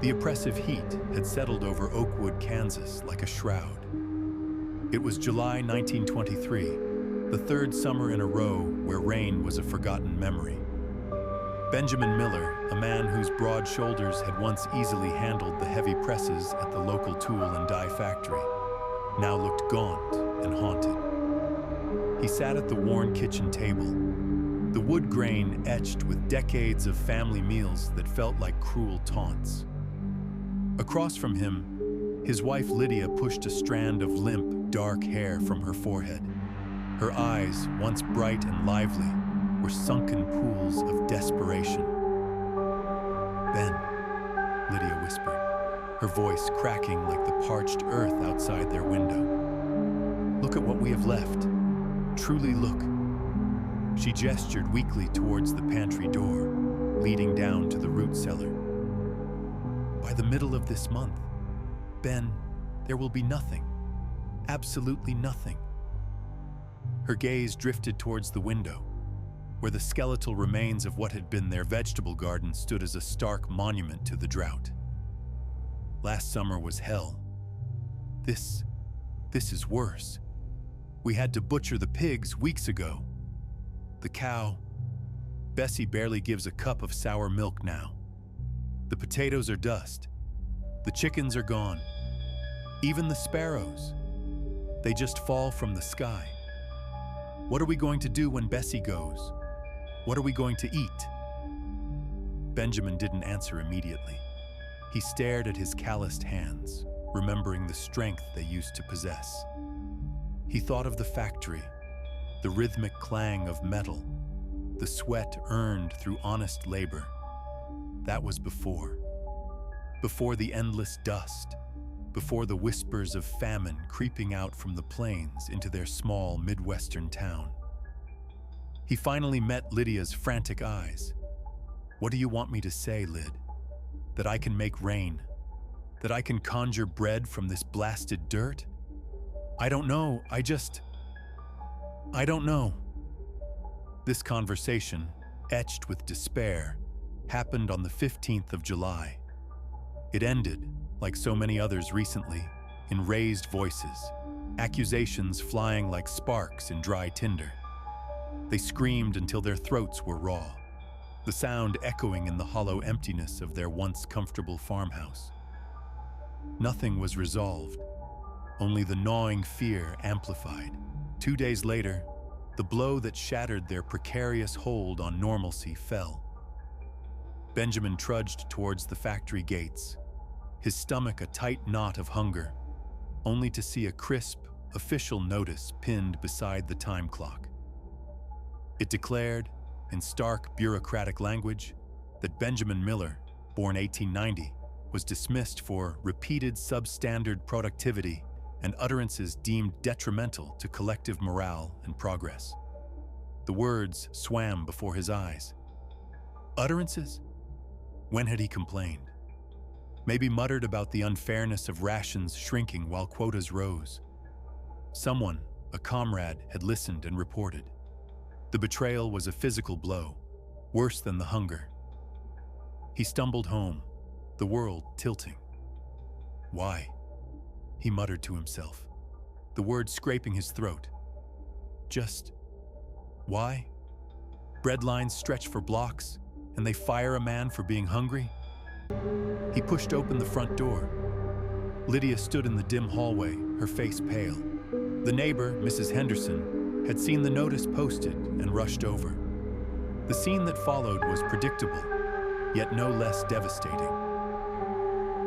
The oppressive heat had settled over Oakwood, Kansas, like a shroud. It was July 1923, the third summer in a row where rain was a forgotten memory. Benjamin Miller, a man whose broad shoulders had once easily handled the heavy presses at the local tool and die factory, now looked gaunt and haunted. He sat at the worn kitchen table, the wood grain etched with decades of family meals that felt like cruel taunts. Across from him, his wife Lydia pushed a strand of limp, dark hair from her forehead. Her eyes, once bright and lively, were sunken pools of desperation. "Ben," Lydia whispered, her voice cracking like the parched earth outside their window. "Look at what we have left. Truly look." She gestured weakly towards the pantry door, leading down to the root cellar. "By the middle of this month, Ben, there will be nothing. Absolutely nothing." Her gaze drifted towards the window, where the skeletal remains of what had been their vegetable garden stood as a stark monument to the drought. Last summer was hell. This is worse. We had to butcher the pigs weeks ago. The cow, Bessie barely gives a cup of sour milk now. The potatoes are dust. The chickens are gone. Even the sparrows. They just fall from the sky. What are we going to do when Bessie goes? What are we going to eat? Benjamin didn't answer immediately. He stared at his calloused hands, remembering the strength they used to possess. He thought of the factory, the rhythmic clang of metal, the sweat earned through honest labor. That was before the endless dust, before the whispers of famine creeping out from the plains into their small Midwestern town. He finally met Lydia's frantic eyes. "What do you want me to say, Lyd? That I can make rain? That I can conjure bread from this blasted dirt? I don't know, I don't know." This conversation, etched with despair, happened on the 15th of July. It ended, like so many others recently, in raised voices, accusations flying like sparks in dry tinder. They screamed until their throats were raw, the sound echoing in the hollow emptiness of their once comfortable farmhouse. Nothing was resolved, only the gnawing fear amplified. 2 days later, the blow that shattered their precarious hold on normalcy fell. Benjamin trudged towards the factory gates, his stomach a tight knot of hunger, only to see a crisp, official notice pinned beside the time clock. It declared, in stark bureaucratic language, that Benjamin Miller, born 1890, was dismissed for repeated substandard productivity and utterances deemed detrimental to collective morale and progress. The words swam before his eyes. Utterances? When had he complained? Maybe muttered about the unfairness of rations shrinking while quotas rose. Someone, a comrade, had listened and reported. The betrayal was a physical blow, worse than the hunger. He stumbled home, the world tilting. "Why?" he muttered to himself, the words scraping his throat. Just why? Bread lines stretch for blocks, and they fire a man for being hungry? He pushed open the front door. Lydia stood in the dim hallway, her face pale. The neighbor, Mrs. Henderson, had seen the notice posted and rushed over. The scene that followed was predictable, yet no less devastating.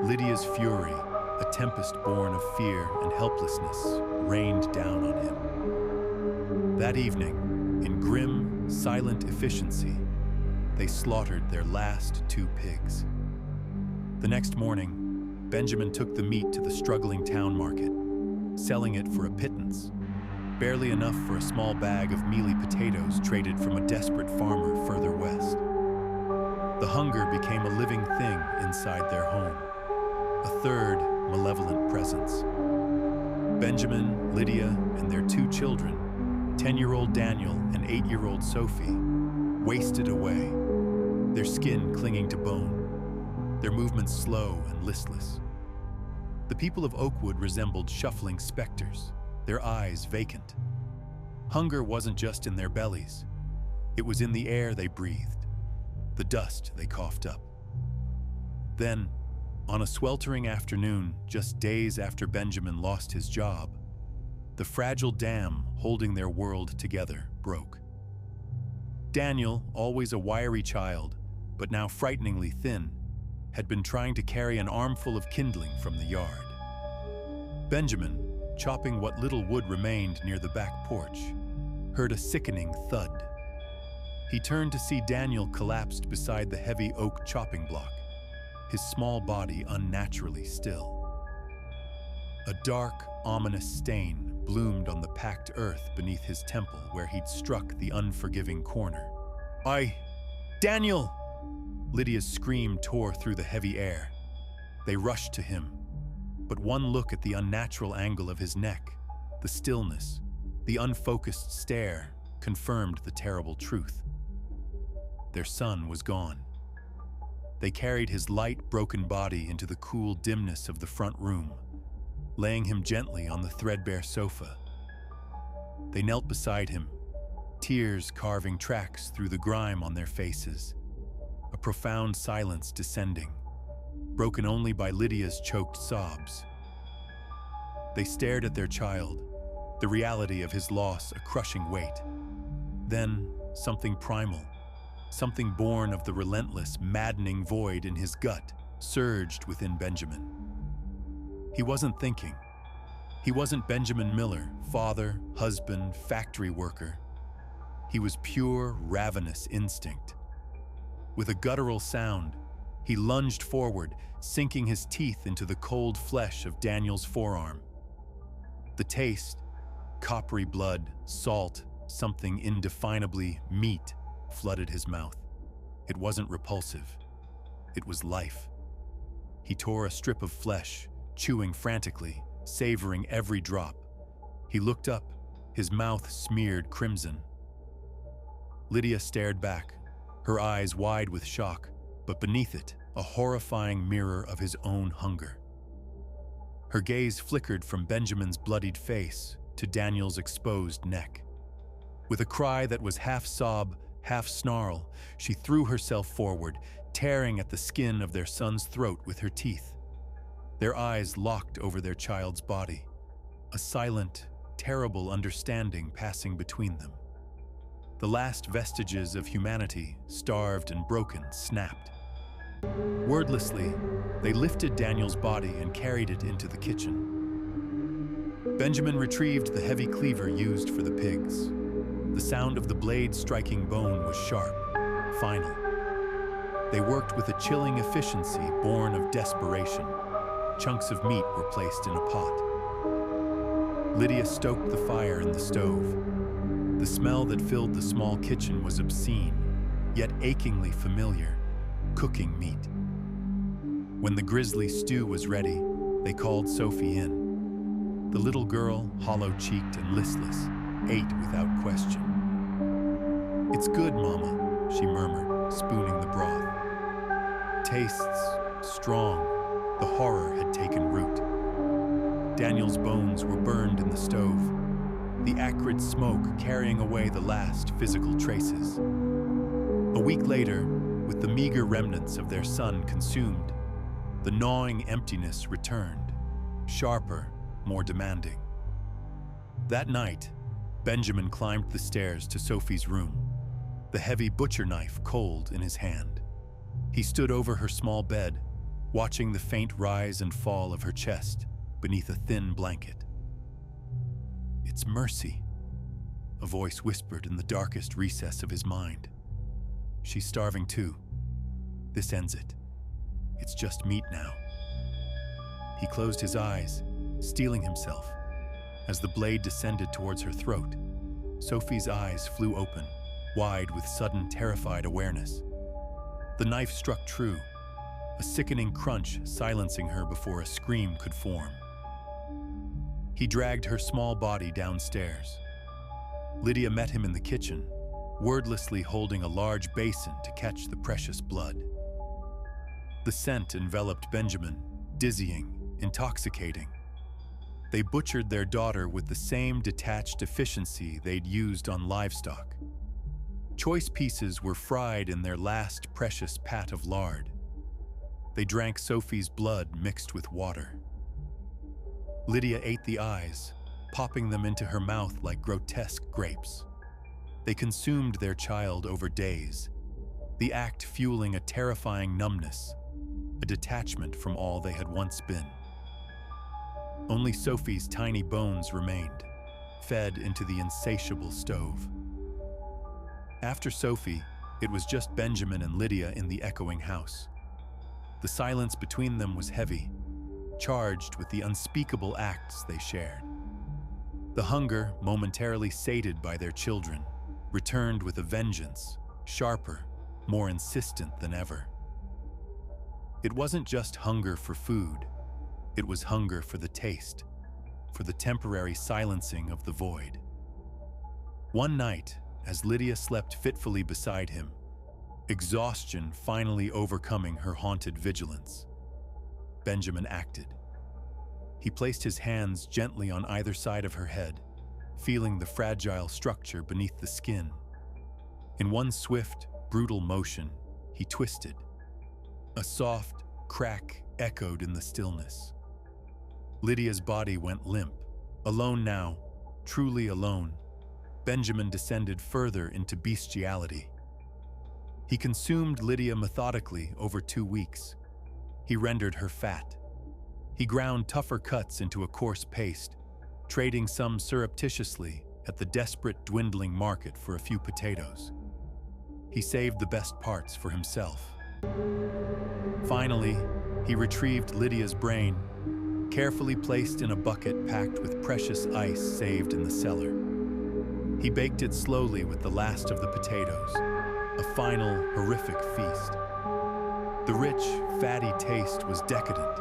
Lydia's fury, a tempest born of fear and helplessness, rained down on him. That evening, in grim, silent efficiency, they slaughtered their last 2 pigs. The next morning, Benjamin took the meat to the struggling town market, selling it for a pittance, barely enough for a small bag of mealy potatoes traded from a desperate farmer further west. The hunger became a living thing inside their home, a third malevolent presence. Benjamin, Lydia, and their 2 children, 10-year-old Daniel and 8-year-old Sophie, wasted away, their skin clinging to bone. their movements slow and listless. The people of Oakwood resembled shuffling specters, their eyes vacant. Hunger wasn't just in their bellies. It was in the air they breathed, the dust they coughed up. Then, on a sweltering afternoon, just days after Benjamin lost his job, the fragile dam holding their world together broke. Daniel, always a wiry child, but now frighteningly thin, had been trying to carry an armful of kindling from the yard. Benjamin, chopping what little wood remained near the back porch, heard a sickening thud. He turned to see Daniel collapsed beside the heavy oak chopping block, his small body unnaturally still. A dark, ominous stain bloomed on the packed earth beneath his temple where he'd struck the unforgiving corner. Daniel! Lydia's scream tore through the heavy air. They rushed to him, but one look at the unnatural angle of his neck, the stillness, the unfocused stare, confirmed the terrible truth. Their son was gone. They carried his light, broken body into the cool dimness of the front room, laying him gently on the threadbare sofa. They knelt beside him, tears carving tracks through the grime on their faces, a profound silence descending, broken only by Lydia's choked sobs. They stared at their child, the reality of his loss a crushing weight. Then, something primal, something born of the relentless, maddening void in his gut, surged within Benjamin. He wasn't thinking. He wasn't Benjamin Miller, father, husband, factory worker. He was pure, ravenous instinct. With a guttural sound, he lunged forward, sinking his teeth into the cold flesh of Daniel's forearm. The taste, coppery blood, salt, something indefinably meat, flooded his mouth. It wasn't repulsive. It was life. He tore a strip of flesh, chewing frantically, savoring every drop. He looked up, his mouth smeared crimson. Lydia stared back, her eyes wide with shock, but beneath it, a horrifying mirror of his own hunger. Her gaze flickered from Benjamin's bloodied face to Daniel's exposed neck. With a cry that was half sob, half snarl, she threw herself forward, tearing at the skin of their son's throat with her teeth. Their eyes locked over their child's body, a silent, terrible understanding passing between them. The last vestiges of humanity, starved and broken, snapped. Wordlessly, they lifted Daniel's body and carried it into the kitchen. Benjamin retrieved the heavy cleaver used for the pigs. The sound of the blade striking bone was sharp, final. They worked with a chilling efficiency born of desperation. Chunks of meat were placed in a pot. Lydia stoked the fire in the stove. The smell that filled the small kitchen was obscene, yet achingly familiar, cooking meat. When the grisly stew was ready, they called Sophie in. The little girl, hollow-cheeked and listless, ate without question. "It's good, Mama," she murmured, spooning the broth. Tastes strong. The horror had taken root. Daniel's bones were burned in the stove, the acrid smoke carrying away the last physical traces. A week later, with the meager remnants of their son consumed, the gnawing emptiness returned, sharper, more demanding. That night, Benjamin climbed the stairs to Sophie's room, the heavy butcher knife cold in his hand. He stood over her small bed, watching the faint rise and fall of her chest beneath a thin blanket. "It's mercy," a voice whispered in the darkest recess of his mind. "She's starving too. This ends it. It's just meat now." He closed his eyes, steeling himself. As the blade descended towards her throat, Sophie's eyes flew open, wide with sudden, terrified awareness. The knife struck true, a sickening crunch silencing her before a scream could form. He dragged her small body downstairs. Lydia met him in the kitchen, wordlessly holding a large basin to catch the precious blood. The scent enveloped Benjamin, dizzying, intoxicating. They butchered their daughter with the same detached efficiency they'd used on livestock. Choice pieces were fried in their last precious pat of lard. They drank Sophie's blood mixed with water. Lydia ate the eyes, popping them into her mouth like grotesque grapes. They consumed their child over days, the act fueling a terrifying numbness, a detachment from all they had once been. Only Sophie's tiny bones remained, fed into the insatiable stove. After Sophie, it was just Benjamin and Lydia in the echoing house. The silence between them was heavy, charged with the unspeakable acts they shared. The hunger, momentarily sated by their children, returned with a vengeance, sharper, more insistent than ever. It wasn't just hunger for food, it was hunger for the taste, for the temporary silencing of the void. One night, as Lydia slept fitfully beside him, exhaustion finally overcoming her haunted vigilance, Benjamin acted. He placed his hands gently on either side of her head, feeling the fragile structure beneath the skin. In one swift, brutal motion, he twisted. A soft crack echoed in the stillness. Lydia's body went limp. Alone now, truly alone, Benjamin descended further into bestiality. He consumed Lydia methodically over 2 weeks. He rendered her fat. He ground tougher cuts into a coarse paste, trading some surreptitiously at the desperate dwindling market for a few potatoes. He saved the best parts for himself. Finally, he retrieved Lydia's brain, carefully placed in a bucket packed with precious ice saved in the cellar. He baked it slowly with the last of the potatoes, a final, horrific feast. The rich, fatty taste was decadent,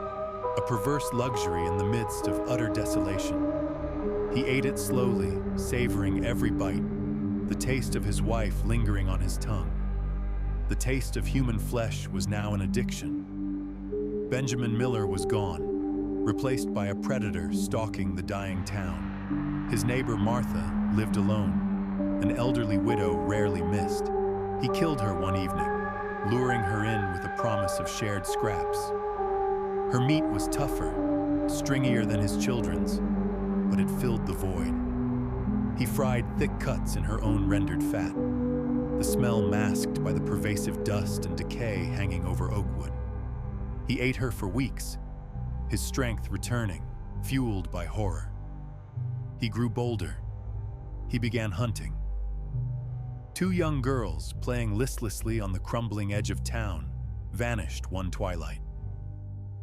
a perverse luxury in the midst of utter desolation. He ate it slowly, savoring every bite, the taste of his wife lingering on his tongue. The taste of human flesh was now an addiction. Benjamin Miller was gone, replaced by a predator stalking the dying town. His neighbor Martha lived alone, an elderly widow rarely missed. He killed her one evening, luring her in with a promise of shared scraps. Her meat was tougher, stringier than his children's, but it filled the void. He fried thick cuts in her own rendered fat, the smell masked by the pervasive dust and decay hanging over Oakwood. He ate her for weeks, his strength returning, fueled by horror. He grew bolder. He began hunting. 2 young girls, playing listlessly on the crumbling edge of town, vanished one twilight.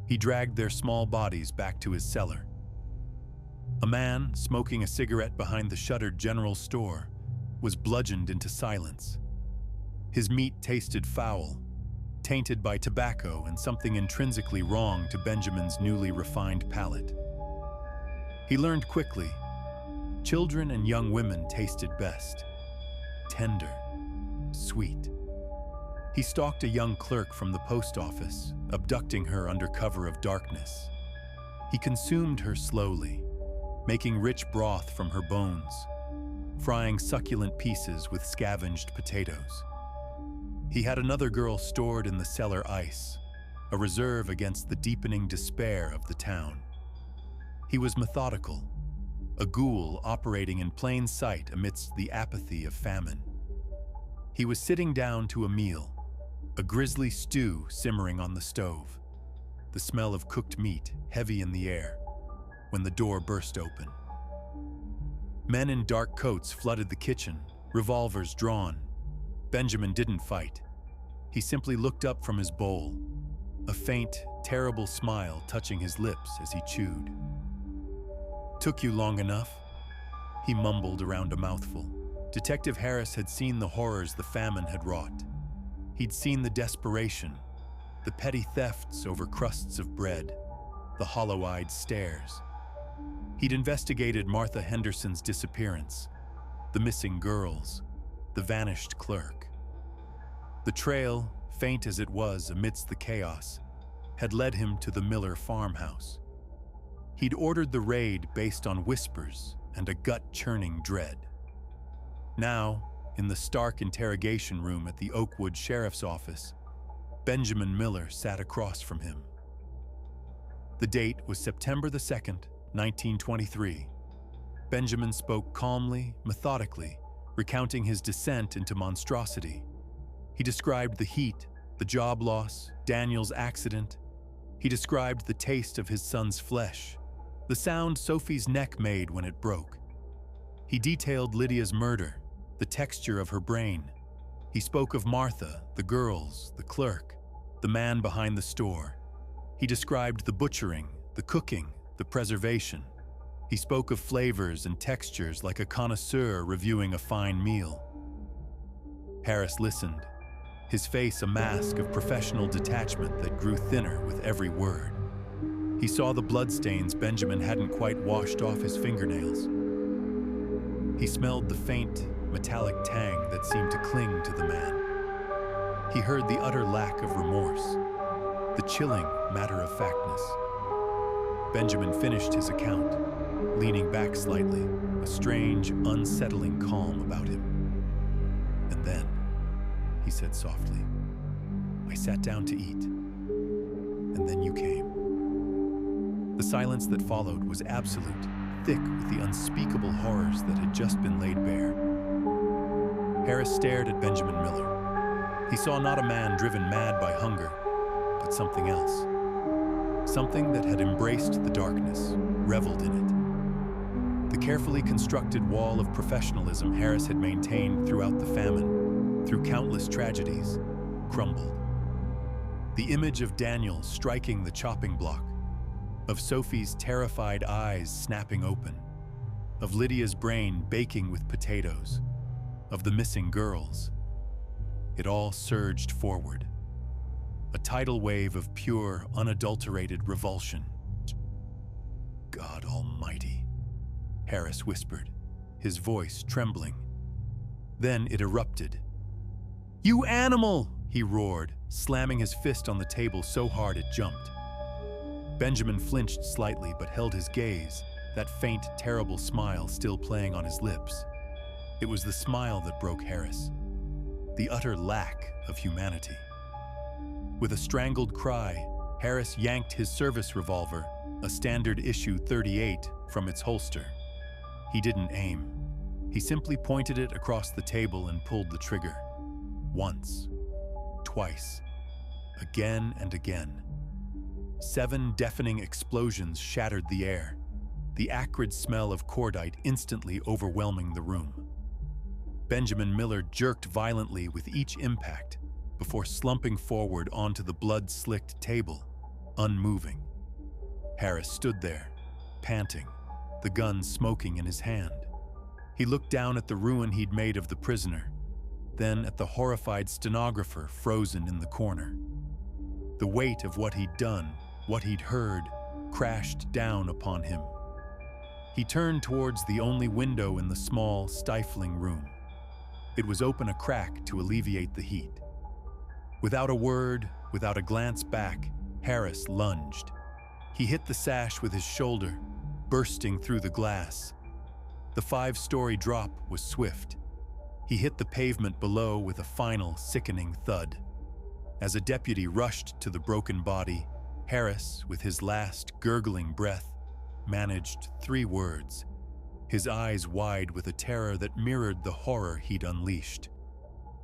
He dragged their small bodies back to his cellar. A man, smoking a cigarette behind the shuttered general store, was bludgeoned into silence. His meat tasted foul, tainted by tobacco and something intrinsically wrong to Benjamin's newly refined palate. He learned quickly, children and young women tasted best. Tender, sweet. He stalked a young clerk from the post office, abducting her under cover of darkness. He consumed her slowly, making rich broth from her bones, frying succulent pieces with scavenged potatoes. He had another girl stored in the cellar ice, a reserve against the deepening despair of the town. He was methodical, a ghoul operating in plain sight amidst the apathy of famine. He was sitting down to a meal, a grisly stew simmering on the stove, the smell of cooked meat heavy in the air, when the door burst open. Men in dark coats flooded the kitchen, revolvers drawn. Benjamin didn't fight. He simply looked up from his bowl, a faint, terrible smile touching his lips as he chewed. "Took you long enough," he mumbled around a mouthful. Detective Harris had seen the horrors the famine had wrought. He'd seen the desperation, the petty thefts over crusts of bread, the hollow-eyed stares. He'd investigated Martha Henderson's disappearance, the missing girls, the vanished clerk. The trail, faint as it was amidst the chaos, had led him to the Miller farmhouse. He'd ordered the raid based on whispers and a gut-churning dread. Now, in the stark interrogation room at the Oakwood Sheriff's Office, Benjamin Miller sat across from him. The date was September the 2nd, 1923. Benjamin spoke calmly, methodically, recounting his descent into monstrosity. He described the heat, the job loss, Daniel's accident. He described the taste of his son's flesh, the sound Sophie's neck made when it broke. He detailed Lydia's murder, the texture of her brain. He spoke of Martha, the girls, the clerk, the man behind the store. He described the butchering, the cooking, the preservation. He spoke of flavors and textures like a connoisseur reviewing a fine meal. Harris listened, his face a mask of professional detachment that grew thinner with every word. He saw the bloodstains Benjamin hadn't quite washed off his fingernails. He smelled the faint, metallic tang that seemed to cling to the man. He heard the utter lack of remorse, the chilling matter-of-factness. Benjamin finished his account, leaning back slightly, a strange, unsettling calm about him. And then, he said softly, I sat down to eat, and then you came. The silence that followed was absolute, thick with the unspeakable horrors that had just been laid bare. Harris stared at Benjamin Miller. He saw not a man driven mad by hunger, but something else. Something that had embraced the darkness, reveled in it. The carefully constructed wall of professionalism Harris had maintained throughout the famine, through countless tragedies, crumbled. The image of Daniel striking the chopping block, of Sophie's terrified eyes snapping open, of Lydia's brain baking with potatoes, of the missing girls. It all surged forward. A tidal wave of pure, unadulterated revulsion. God Almighty, Harris whispered, his voice trembling. Then it erupted. You animal! He roared, slamming his fist on the table so hard it jumped. Benjamin flinched slightly but held his gaze, that faint, terrible smile still playing on his lips. It was the smile that broke Harris, the utter lack of humanity. With a strangled cry, Harris yanked his service revolver, a standard issue .38, from its holster. He didn't aim. He simply pointed it across the table and pulled the trigger. Once, twice, again and again. 7 deafening explosions shattered the air, the acrid smell of cordite instantly overwhelming the room. Benjamin Miller jerked violently with each impact before slumping forward onto the blood-slicked table, unmoving. Harris stood there, panting, the gun smoking in his hand. He looked down at the ruin he'd made of the prisoner, then at the horrified stenographer frozen in the corner. The weight of what he'd done, what he'd heard, crashed down upon him. He turned towards the only window in the small, stifling room. It was open a crack to alleviate the heat. Without a word, without a glance back, Harris lunged. He hit the sash with his shoulder, bursting through the glass. The 5-story drop was swift. He hit the pavement below with a final, sickening thud. As a deputy rushed to the broken body, Harris, with his last gurgling breath, managed 3 words, his eyes wide with a terror that mirrored the horror he'd unleashed.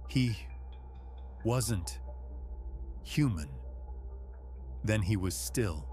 He wasn't human. Then he was still.